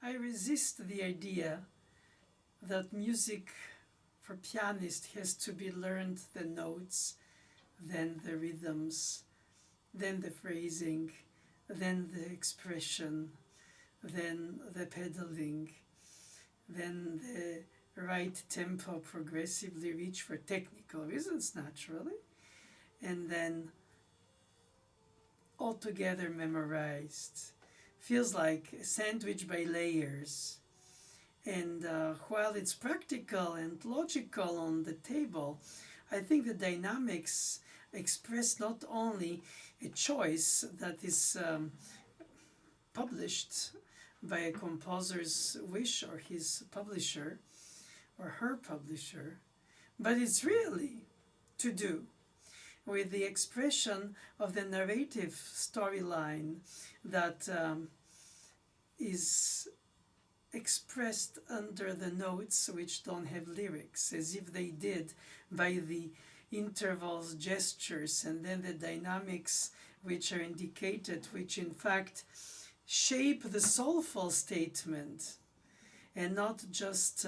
I resist the idea that music for pianist has to be learned the notes, then the rhythms, then the phrasing, then the expression, then the pedaling, then the right tempo progressively reach for technical reasons naturally, and then altogether memorized. Feels like a sandwich by layers. And while it's practical and logical on the table, I think the dynamics express not only a choice that is published by a composer's wish or his publisher or her publisher, but it's really to do with the expression of the narrative storyline that is expressed under the notes which don't have lyrics, as if they did by the intervals, gestures, and then the dynamics which are indicated, which in fact shape the soulful statement and not just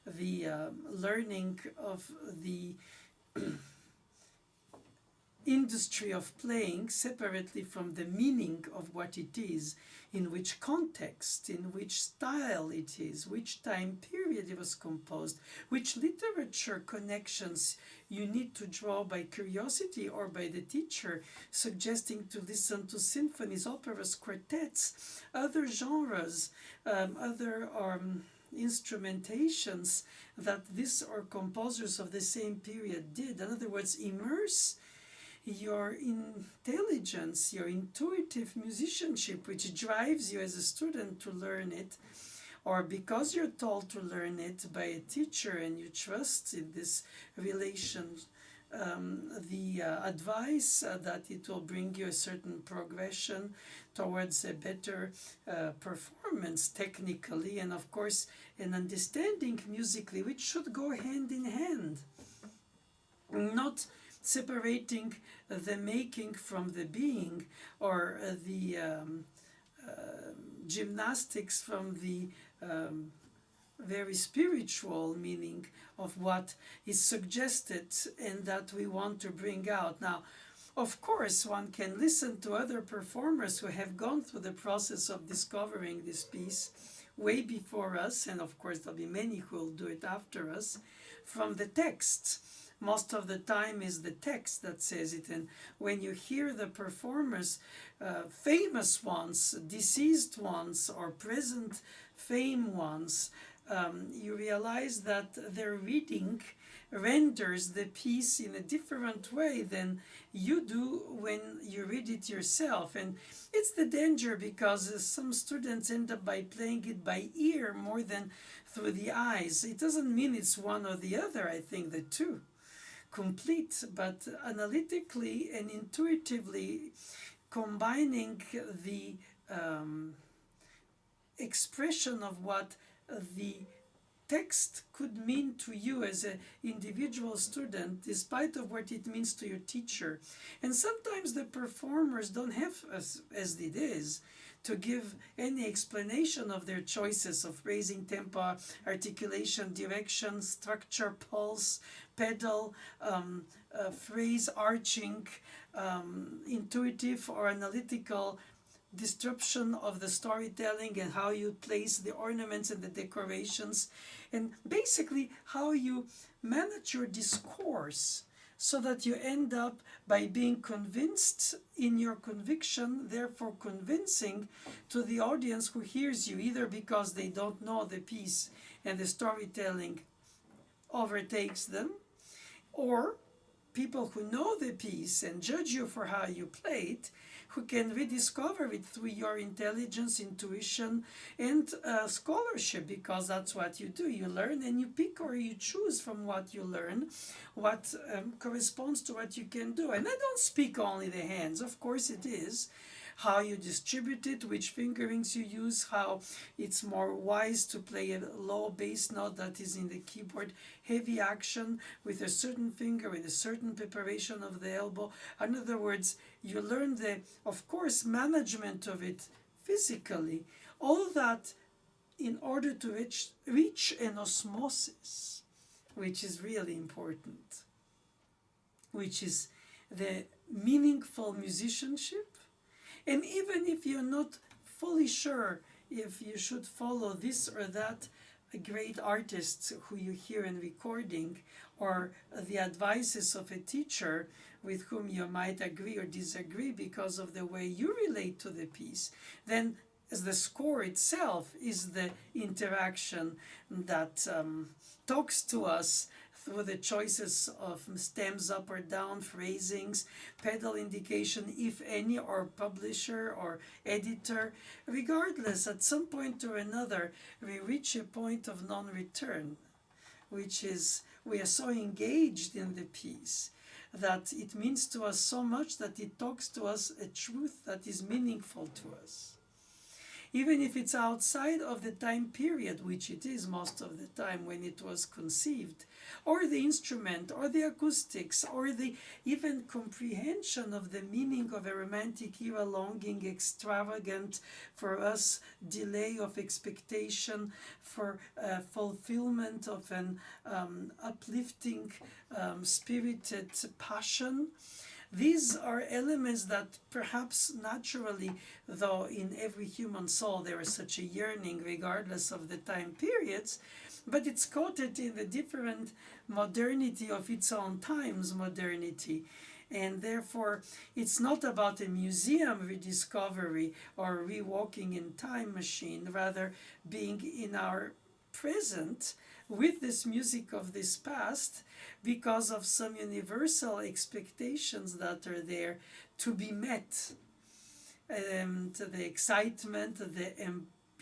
the learning of the industry of playing separately from the meaning of what it is, in which context, in which style it is, which time period it was composed, which literature connections you need to draw by curiosity or by the teacher suggesting to listen to symphonies, operas, quartets, other genres, other instrumentations that this or composers of the same period did. In other words, immerse your intelligence, your intuitive musicianship, which drives you as a student to learn it, or because you're told to learn it by a teacher and you trust in this relation, the advice that it will bring you a certain progression towards a better performance technically, and of course an understanding musically, which should go hand in hand, not separating the making from the being, or the gymnastics from the very spiritual meaning of what is suggested and that we want to bring out. Now, of course, one can listen to other performers who have gone through the process of discovering this piece way before us, and of course there'll be many who will do it after us, from the text. Most of the time is the text that says it, and when you hear the performers, famous ones, deceased ones, or present fame ones, you realize that their reading renders the piece in a different way than you do when you read it yourself. And it's the danger, because some students end up by playing it by ear more than through the eyes. It doesn't mean it's one or the other. I think the two complete, but analytically and intuitively combining the expression of what the text could mean to you as an individual student, despite of what it means to your teacher. And sometimes the performers don't have, as it is, to give any explanation of their choices of phrasing, tempo, articulation, direction, structure, pulse, pedal, phrase, arching, intuitive or analytical disruption of the storytelling, and how you place the ornaments and the decorations, and basically how you manage your discourse so that you end up by being convinced in your conviction, therefore convincing to the audience who hears you, either because they don't know the piece and the storytelling overtakes them, or people who know the piece and judge you for how you play it, who can rediscover it through your intelligence, intuition, and scholarship, because that's what you do. You learn and you pick or you choose from what you learn, what corresponds to what you can do. And I don't speak only the hands, of course it is how you distribute it, which fingerings you use, how it's more wise to play a low bass note that is in the keyboard, heavy action with a certain finger, with a certain preparation of the elbow. In other words, you learn the, of course, management of it physically. All that in order to reach an osmosis, which is really important, which is the meaningful musicianship. And even if you're not fully sure if you should follow this or that great artists who you hear in recording, or the advices of a teacher with whom you might agree or disagree because of the way you relate to the piece, then as the score itself is the interaction that talks to us through the choices of stems up or down, phrasings, pedal indication, if any, or publisher or editor. Regardless, at some point or another, we reach a point of non-return, which is we are so engaged in the piece that it means to us so much that it talks to us a truth that is meaningful to us. Even if it's outside of the time period, which it is most of the time when it was conceived, or the instrument, or the acoustics, or the even comprehension of the meaning of a romantic era longing, extravagant for us, delay of expectation, for fulfillment of an uplifting, spirited passion. These are elements that perhaps naturally, though in every human soul there is such a yearning regardless of the time periods, but it's coated in the different modernity of its own time's modernity. And therefore, it's not about a museum rediscovery or rewalking in time machine, rather being in our present with this music of this past, because of some universal expectations that are there to be met. The excitement, the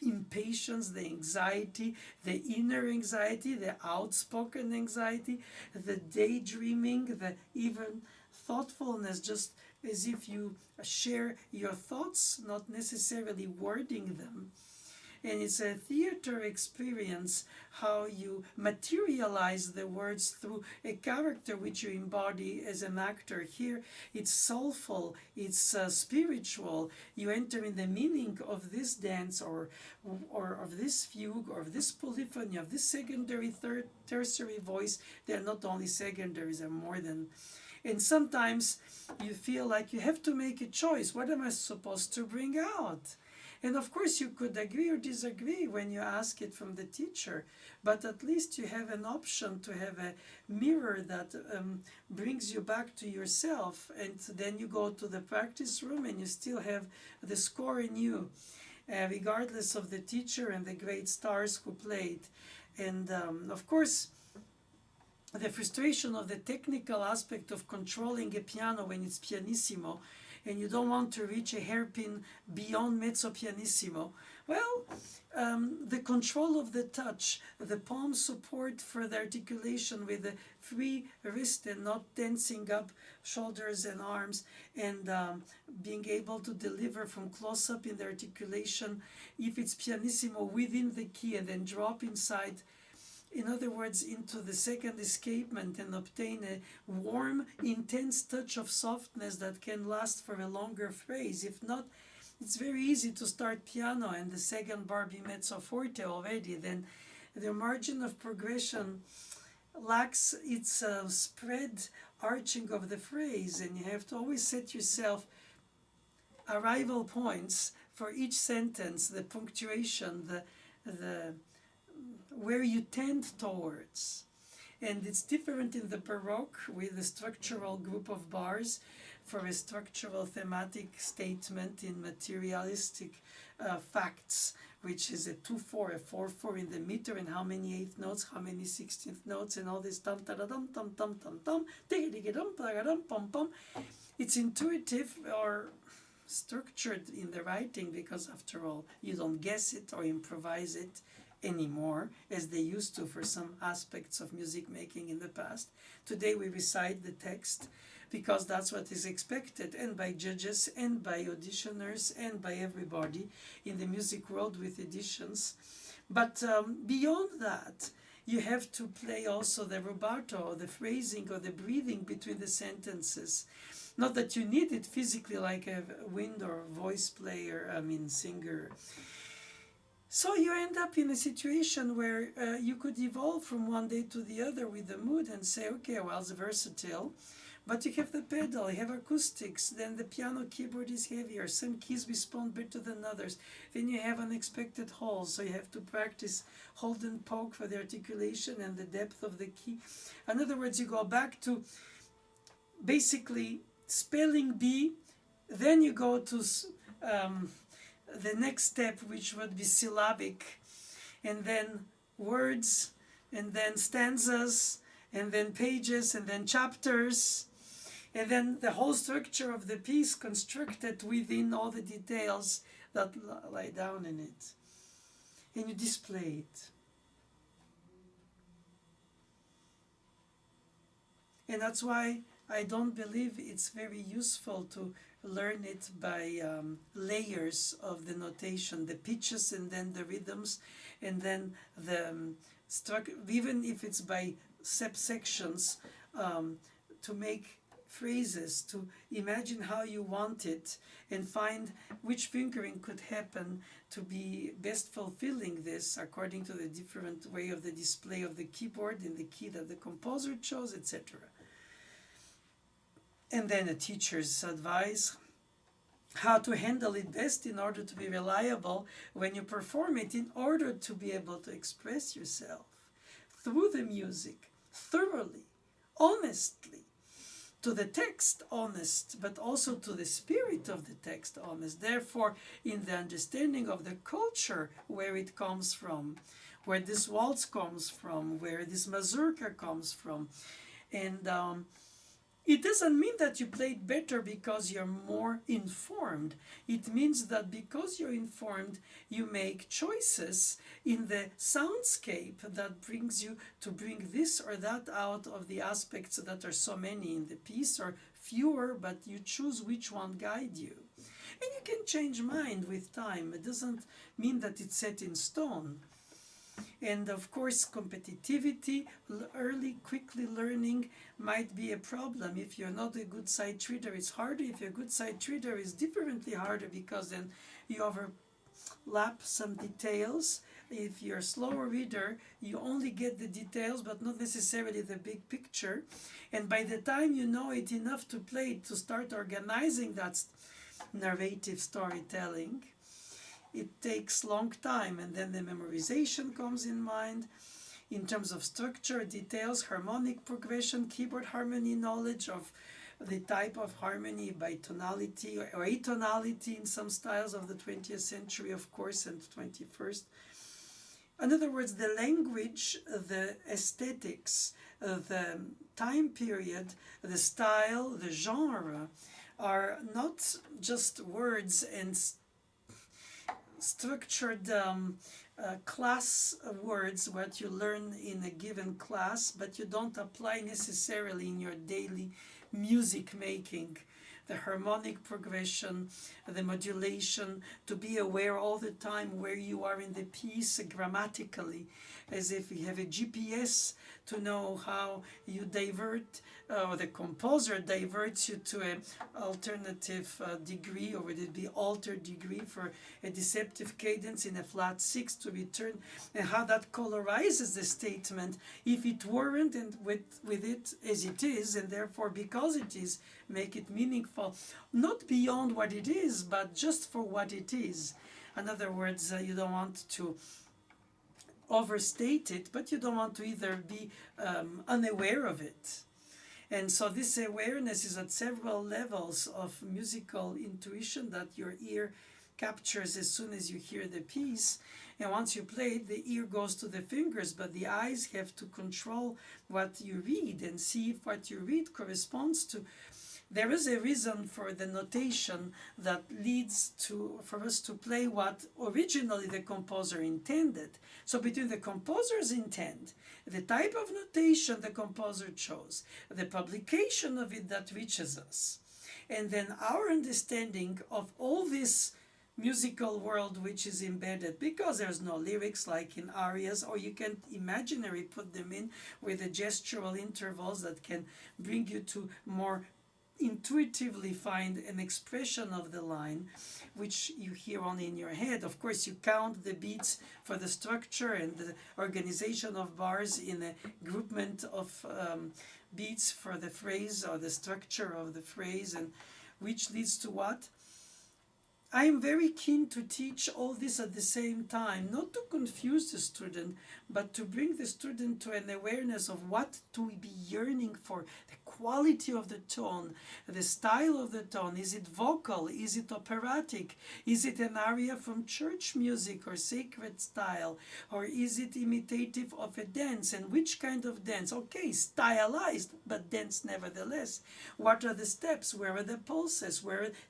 impatience, the anxiety, the inner anxiety, the outspoken anxiety, the daydreaming, the even thoughtfulness, just as if you share your thoughts, not necessarily wording them. And it's a theater experience, how you materialize the words through a character which you embody as an actor. Here it's soulful, it's spiritual. You enter in the meaning of this dance, or of this fugue, or of this polyphony, of this secondary, tertiary voice. They're not only secondaries, they're more than. And sometimes you feel like you have to make a choice. What am I supposed to bring out? And of course you could agree or disagree when you ask it from the teacher, but at least you have an option to have a mirror that brings you back to yourself, and then you go to the practice room and you still have the score in you, regardless of the teacher and the great stars who played. And of course, the frustration of the technical aspect of controlling a piano when it's pianissimo, and you don't want to reach a hairpin beyond mezzo pianissimo. Well, the control of the touch, the palm support for the articulation with the free wrist and not tensing up shoulders and arms, and being able to deliver from close up in the articulation, if it's pianissimo, within the key, and then drop inside. In other words, into the second escapement, and obtain a warm, intense touch of softness that can last for a longer phrase. If not, it's very easy to start piano and the second bar be mezzo forte already. Then the margin of progression lacks its spread arching of the phrase, and you have to always set yourself arrival points for each sentence, the punctuation, the where you tend towards. And it's different in the Baroque with a structural group of bars for a structural thematic statement in materialistic facts, which is a 2/4, a 4/4 in the meter, and how many eighth notes, how many 16th notes, and all this dum ta dum tum tum tum tum digga dum dum pum pum. It's intuitive or structured in the writing, because after all, you don't guess it or improvise it anymore as they used to for some aspects of music making in the past. Today we recite the text because that's what is expected, and by judges and by auditioners and by everybody in the music world with editions. But beyond that, you have to play also the rubato, or the phrasing, or the breathing between the sentences. Not that you need it physically like a wind or voice player, singer. So you end up in a situation where you could evolve from one day to the other with the mood and say, okay, well, it's versatile, but you have the pedal, you have acoustics, then the piano keyboard is heavier, some keys respond better than others, then you have unexpected holes, so you have to practice hold and poke for the articulation and the depth of the key. In other words, you go back to basically spelling bee, then you go to the next step, which would be syllabic, and then words, and then stanzas, and then pages, and then chapters, and then the whole structure of the piece constructed within all the details that lie down in it. And you display it. And that's why I don't believe it's very useful to learn it by layers of the notation, the pitches and then the rhythms, and then the even if it's by subsections, to make phrases, to imagine how you want it and find which fingering could happen to be best fulfilling this according to the different way of the display of the keyboard in the key that the composer chose, etc. And then a teacher's advice, how to handle it best in order to be reliable when you perform it, in order to be able to express yourself through the music, thoroughly, honestly, to the text honest, but also to the spirit of the text honest. Therefore, in the understanding of the culture where it comes from, where this waltz comes from, where this mazurka comes from. And it doesn't mean that you played better because you're more informed. It means that because you're informed, you make choices in the soundscape that brings you to bring this or that out of the aspects that are so many in the piece, or fewer, but you choose which one guide you. And you can change mind with time. It doesn't mean that it's set in stone. And of course, competitivity, early, quickly learning might be a problem. If you're not a good sight reader, it's harder. If you're a good sight reader, it's differently harder, because then you overlap some details. If you're a slower reader, you only get the details, but not necessarily the big picture. And by the time you know it enough to play it, to start organizing that narrative storytelling, it takes long time, and then the memorization comes in mind in terms of structure, details, harmonic progression, keyboard harmony, knowledge of the type of harmony by tonality or atonality in some styles of the 20th century, of course, and 21st. In other words, the language, the aesthetics, the time period, the style, the genre are not just words and structured class words, what you learn in a given class, but you don't apply necessarily in your daily music making. The harmonic progression, the modulation, to be aware all the time where you are in the piece grammatically, as if you have a GPS to know how you divert, or the composer diverts you to an alternative degree, or would it be altered degree for a deceptive cadence in a flat 6 to return, and how that colorizes the statement if it weren't, and with it as it is, and therefore because it is, make it meaningful, not beyond what it is, but just for what it is. In other words, you don't want to overstate it, but you don't want to either be unaware of it. And so this awareness is at several levels of musical intuition that your ear captures as soon as you hear the piece. And once you play it, the ear goes to the fingers, but the eyes have to control what you read and see if what you read corresponds to. There is a reason for the notation that leads for us to play what originally the composer intended. So between the composer's intent, the type of notation the composer chose, the publication of it that reaches us, and then our understanding of all this musical world which is embedded, because there's no lyrics like in arias, or you can imaginary put them in with the gestural intervals that can bring you to more intuitively find an expression of the line which you hear only in your head. Of course, you count the beats for the structure and the organization of bars in a groupment of beats for the phrase or the structure of the phrase, and which leads to what. I am very keen to teach all this at the same time, not to confuse the student, but to bring the student to an awareness of what to be yearning for, the quality of the tone, the style of the tone. Is it vocal? Is it operatic? Is it an aria from church music or sacred style? Or is it imitative of a dance? And which kind of dance? Okay, stylized, but dance nevertheless. What are the steps? Where are the pulses?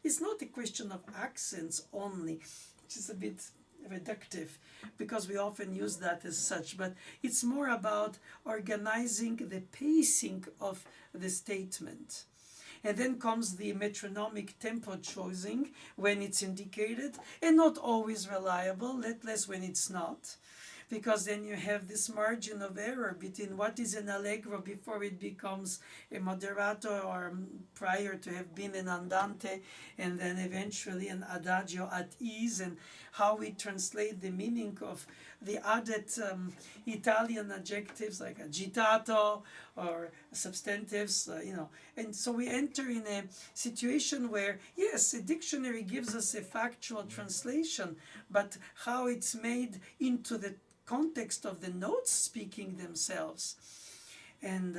It's not a question of accents only, which is a bit reductive because we often use that as such, but it's more about organizing the pacing of the statement. And then comes the metronomic tempo choosing when it's indicated, and not always reliable, let less when it's not, because then you have this margin of error between what is an allegro before it becomes a moderato, or prior to have been an andante, and then eventually an adagio at ease, and how we translate the meaning of the added Italian adjectives like agitato or substantives, And so we enter in a situation where, yes, a dictionary gives us a factual translation, but how it's made into the context of the notes speaking themselves, and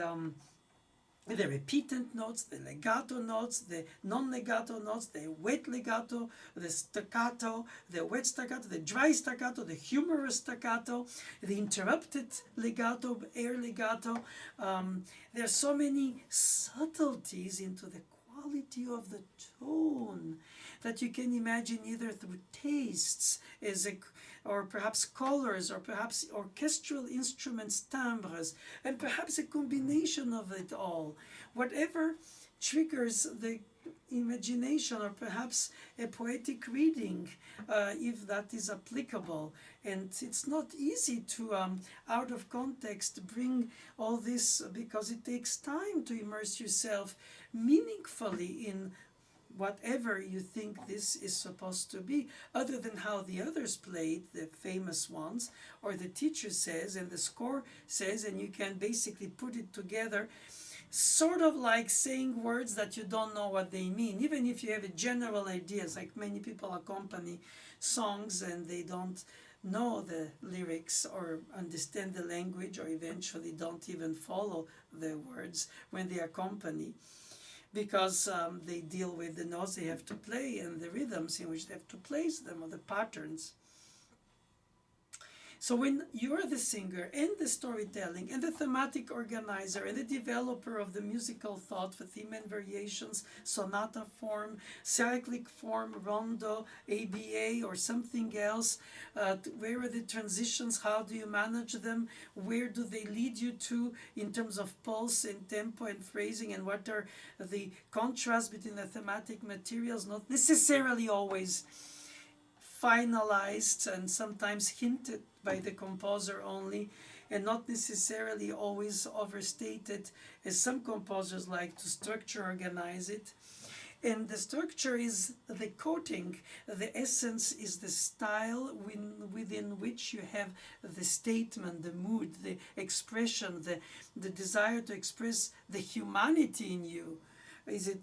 the repeatant notes, the legato notes, the non-legato notes, the wet legato, the staccato, the wet staccato, the dry staccato, the humorous staccato, the interrupted legato, air legato. There are so many subtleties into the quality of the tone that you can imagine either through tastes or perhaps colors, or perhaps orchestral instruments, timbres, and perhaps a combination of it all. Whatever triggers the imagination, or perhaps a poetic reading, if that is applicable. And it's not easy to, out of context, bring all this, because it takes time to immerse yourself meaningfully in whatever you think this is supposed to be, other than how the others played, the famous ones, or the teacher says and the score says, and you can basically put it together, sort of like saying words that you don't know what they mean, even if you have a general idea. It's like many people accompany songs and they don't know the lyrics or understand the language, or eventually don't even follow the words when they accompany, because they deal with the notes they have to play and the rhythms in which they have to place them, or the patterns. So when you're the singer and the storytelling and the thematic organizer and the developer of the musical thought for theme and variations, sonata form, cyclic form, rondo, ABA, or something else, where are the transitions? How do you manage them? Where do they lead you to in terms of pulse and tempo and phrasing? And what are the contrasts between the thematic materials? Not necessarily always finalized, and sometimes hinted by the composer only, and not necessarily always overstated, as some composers like to structure organize it. And the structure is the coating, the essence is the style within which you have the statement, the mood, the expression, the desire to express the humanity in you. Is it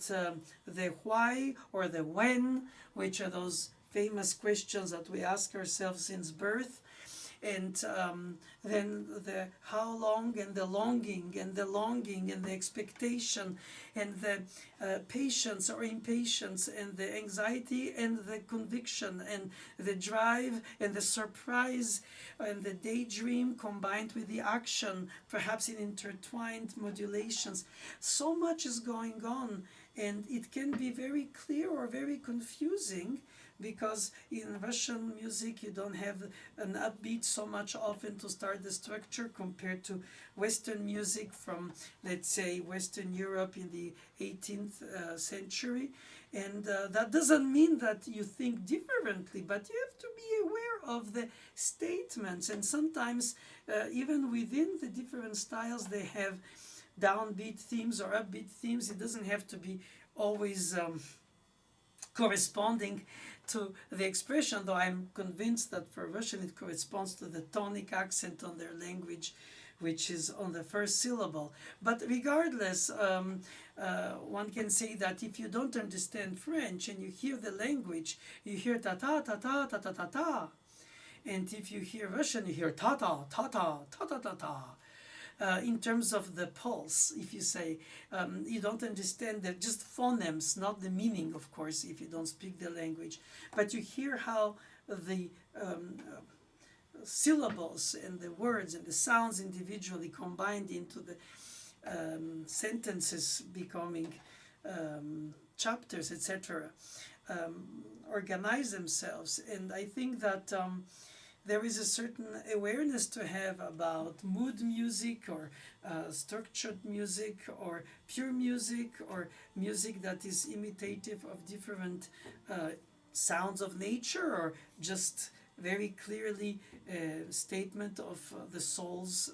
the why or the when, which are those famous questions that we ask ourselves since birth, and then the how long, and the longing, and the expectation, and the patience or impatience, and the anxiety and the conviction, and the drive and the surprise, and the daydream combined with the action, perhaps in intertwined modulations. So much is going on, and it can be very clear or very confusing, because in Russian music you don't have an upbeat so much often to start the structure compared to Western music from, let's say, Western Europe in the 18th century. And that doesn't mean that you think differently, but you have to be aware of the statements. And sometimes even within the different styles they have downbeat themes or upbeat themes. It doesn't have to be always corresponding to the expression, though I'm convinced that for Russian it corresponds to the tonic accent on their language, which is on the first syllable. But regardless, one can say that if you don't understand French and you hear the language, you hear ta-ta, ta-ta, ta-ta, ta-ta. And if you hear Russian, you hear ta-ta, ta-ta, ta-ta, ta-ta. In terms of the pulse, if you say you don't understand the just phonemes, not the meaning, of course, if you don't speak the language, but you hear how the syllables and the words and the sounds individually combined into the sentences becoming chapters, etc., organize themselves. And I think that there is a certain awareness to have about mood music or structured music or pure music or music that is imitative of different sounds of nature or just very clearly a statement of the soul's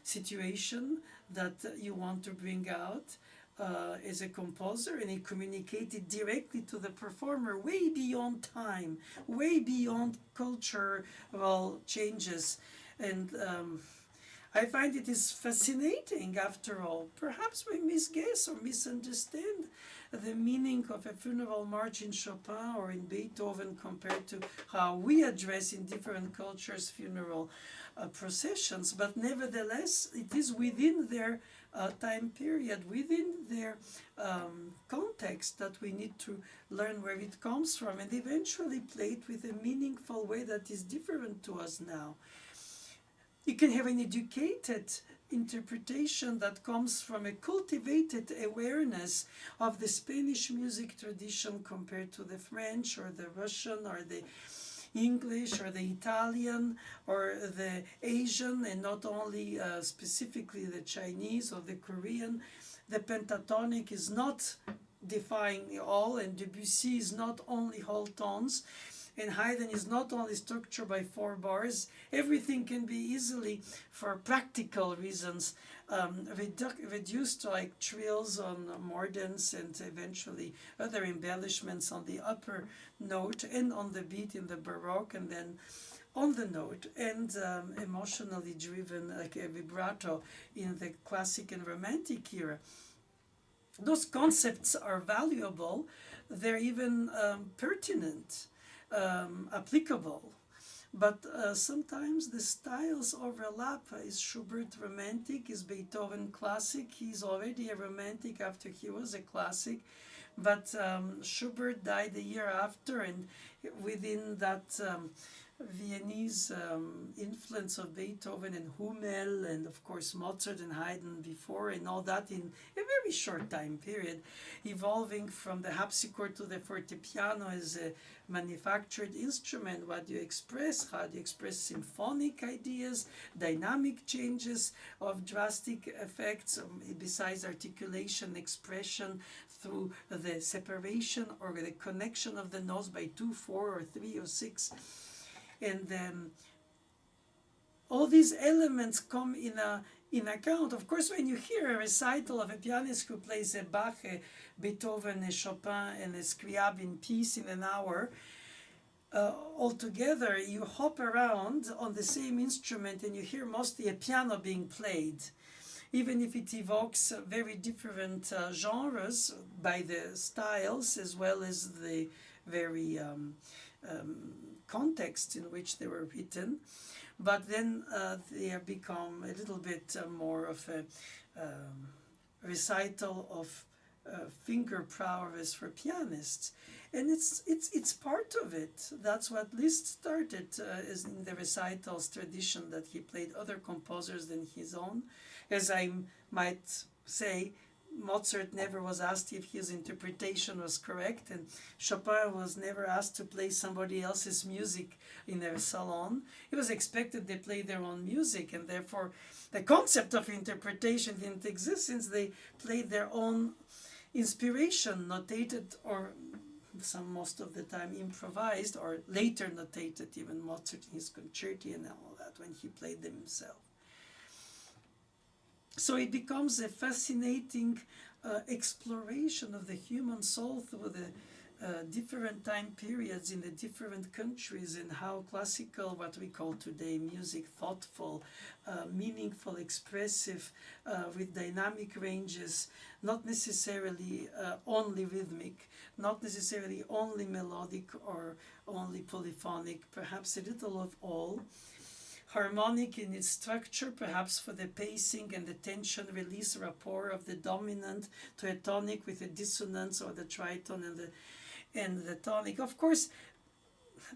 situation that you want to bring out as a composer, and he communicated directly to the performer way beyond time, way beyond cultural changes. And I find it is fascinating, after all. Perhaps we misguess or misunderstand the meaning of a funeral march in Chopin or in Beethoven compared to how we address in different cultures funeral processions. But nevertheless, it is within their time period, within their context, that we need to learn where it comes from and eventually play it with a meaningful way that is different to us now. You can have an educated interpretation that comes from a cultivated awareness of the Spanish music tradition compared to the French or the Russian or the English or the Italian or the Asian, and not only specifically the Chinese or the Korean. The pentatonic is not defying all, and Debussy is not only whole tones, and Haydn is not only structured by 4 bars. Everything can be easily, for practical reasons, reduced to like trills on mordents and eventually other embellishments on the upper note and on the beat in the Baroque, and then on the note, and emotionally driven like a vibrato in the classic and romantic era. Those concepts are valuable. They're even pertinent, applicable. But sometimes the styles overlap. Is Schubert romantic? Is Beethoven classic? He's already a romantic after he was a classic. But Schubert died a year after, and within that Viennese influence of Beethoven and Hummel, and of course Mozart and Haydn before, and all that in a very short time period, evolving from the harpsichord to the fortepiano as a manufactured instrument. What do you express? How do you express symphonic ideas, dynamic changes of drastic effects, besides articulation, expression through the separation or the connection of the notes by 2, 4, or 3 or 6. And all these elements come in account. Of course, when you hear a recital of a pianist who plays a Bach, a Beethoven, a Chopin, and a Scriabin piece in an hour, altogether, you hop around on the same instrument and you hear mostly a piano being played, even if it evokes very different genres by the styles as well as the very context in which they were written. But then they have become a little bit more of a recital of finger prowess for pianists, and it's part of it. That's what Liszt started is in the recitals tradition, that he played other composers than his own. As I might say, Mozart never was asked if his interpretation was correct, and Chopin was never asked to play somebody else's music in their salon. It was expected they play their own music, and therefore the concept of interpretation didn't exist, since they played their own inspiration, notated or most of the time improvised, or later notated, even Mozart in his concerti and all that, when he played them himself. So it becomes a fascinating exploration of the human soul through the different time periods in the different countries, and how classical, what we call today music, thoughtful, meaningful, expressive, with dynamic ranges, not necessarily only rhythmic, not necessarily only melodic or only polyphonic, perhaps a little of all. Harmonic in its structure, perhaps for the pacing and the tension release rapport of the dominant to a tonic with a dissonance, or the tritone and the tonic. Of course,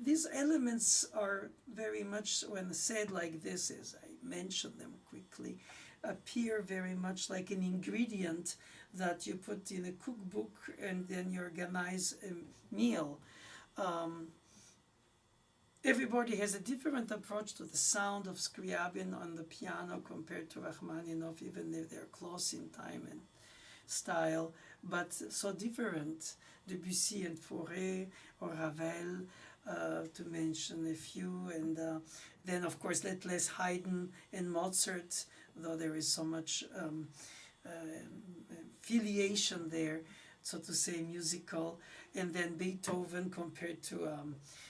these elements are very much, when said like this, as I mentioned them quickly, appear very much like an ingredient that you put in a cookbook and then you organize a meal. Everybody has a different approach to the sound of Scriabin on the piano compared to Rachmaninoff, even if they're close in time and style, but so different. Debussy and Fauré, or Ravel, to mention a few, and then of course let less Haydn and Mozart, though there is so much filiation there, so to say, musical, and then Beethoven compared to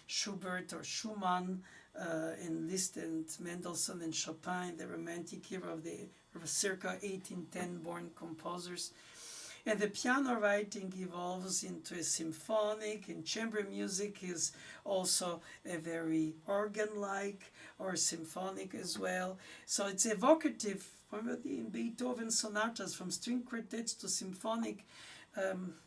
Schubert or Schumann, and Liszt and Mendelssohn and Chopin, the Romantic era of the circa 1810 born composers. And the piano writing evolves into a symphonic, and chamber music is also a very organ-like or symphonic as well. So it's evocative, in Beethoven sonatas, from string quartets to symphonic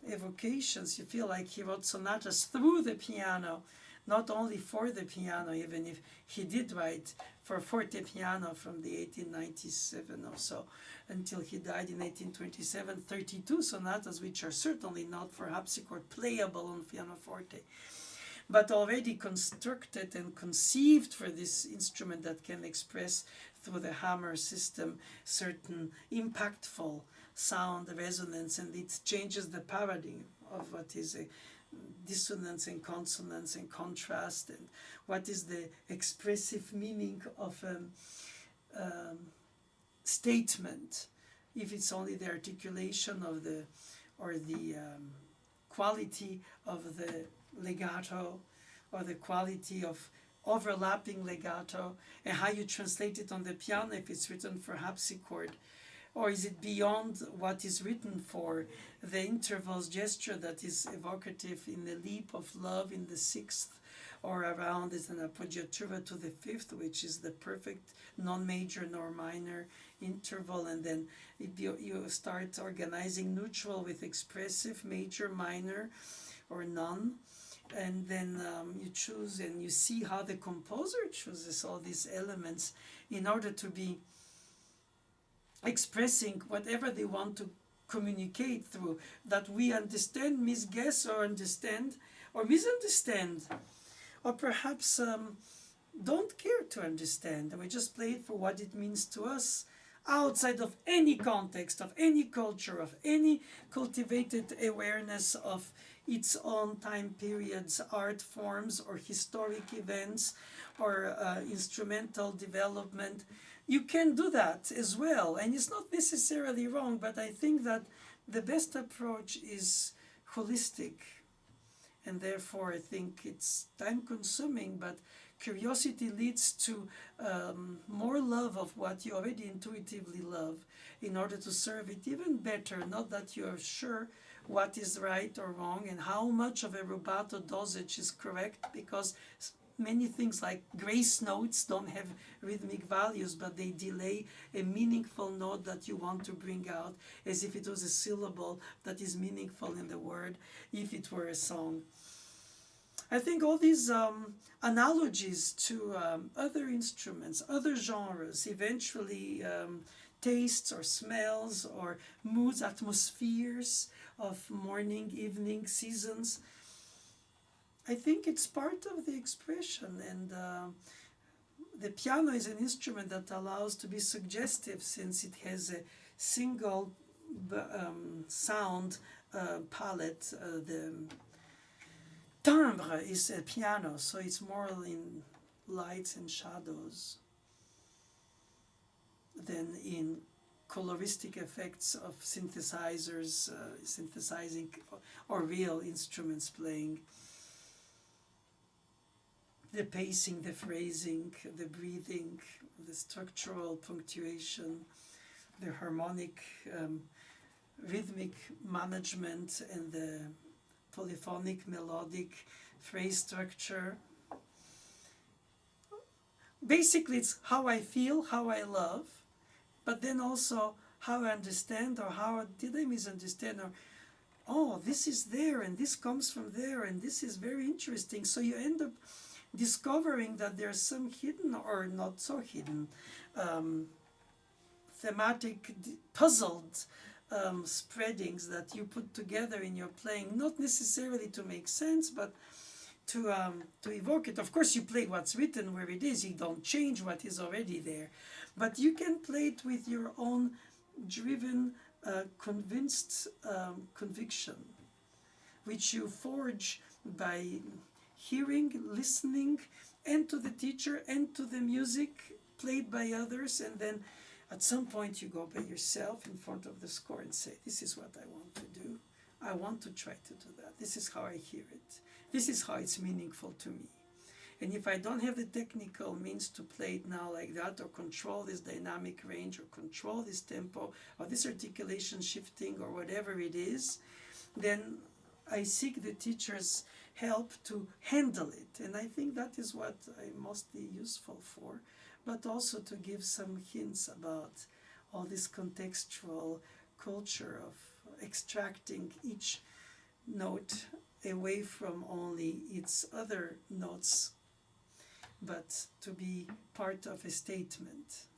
evocations. You feel like he wrote sonatas through the piano, not only for the piano, even if he did write for forte piano from the 1897 or so until he died in 1827, 32 sonatas, which are certainly not for harpsichord playable on pianoforte, but already constructed and conceived for this instrument that can express through the hammer system certain impactful sound resonance, and it changes the paradigm of what is a dissonance and consonance and contrast, and what is the expressive meaning of a statement, if it's only the articulation of the, or the quality of the legato, or the quality of overlapping legato, and how you translate it on the piano if it's written for harpsichord. Or is it beyond what is written for? The intervals gesture that is evocative in the leap of love in the sixth, or around is an appoggiatura to the fifth, which is the perfect non-major nor minor interval, and then you start organizing neutral with expressive, major, minor, or none. And then you choose, and you see how the composer chooses all these elements in order to be expressing whatever they want to communicate through, that we understand, misguess, or understand, or misunderstand, or perhaps don't care to understand, and we just play it for what it means to us, outside of any context, of any culture, of any cultivated awareness of its own time periods, art forms, or historic events, or instrumental development. You can do that as well, and it's not necessarily wrong, but I think that the best approach is holistic, and therefore I think it's time consuming, but curiosity leads to more love of what you already intuitively love, in order to serve it even better, not that you're sure what is right or wrong and how much of a rubato dosage is correct, because many things like grace notes don't have rhythmic values, but they delay a meaningful note that you want to bring out, as if it was a syllable that is meaningful in the word, if it were a song. I think all these analogies to other instruments, other genres, eventually tastes or smells or moods, atmospheres of morning, evening, seasons, I think it's part of the expression, and the piano is an instrument that allows to be suggestive, since it has a single sound palette. The timbre is a piano, so it's more in lights and shadows than in coloristic effects of synthesizers, synthesizing or real instruments playing. The pacing, the phrasing, the breathing, the structural punctuation, the harmonic, rhythmic management, and the polyphonic, melodic phrase structure. Basically, it's how I feel, how I love, but then also how I understand, or how did I misunderstand, or oh, this is there and this comes from there and this is very interesting. So you end up discovering that there's some hidden or not so hidden thematic puzzled spreadings that you put together in your playing, not necessarily to make sense, but to evoke it. Of course, you play what's written where it is. You don't change what is already there, but you can play it with your own driven, convinced conviction, which you forge by hearing, listening, and to the teacher and to the music played by others, and then at some point you go by yourself in front of the score and say, this is what I want to do. I want to try to do that. This is how I hear it. This is how it's meaningful to me. And if I don't have the technical means to play it now like that, or control this dynamic range, or control this tempo, or this articulation shifting, or whatever it is, then I seek the teacher's help to handle it. And I think that is what I'm mostly useful for, but also to give some hints about all this contextual culture of extracting each note away from only its other notes, but to be part of a statement.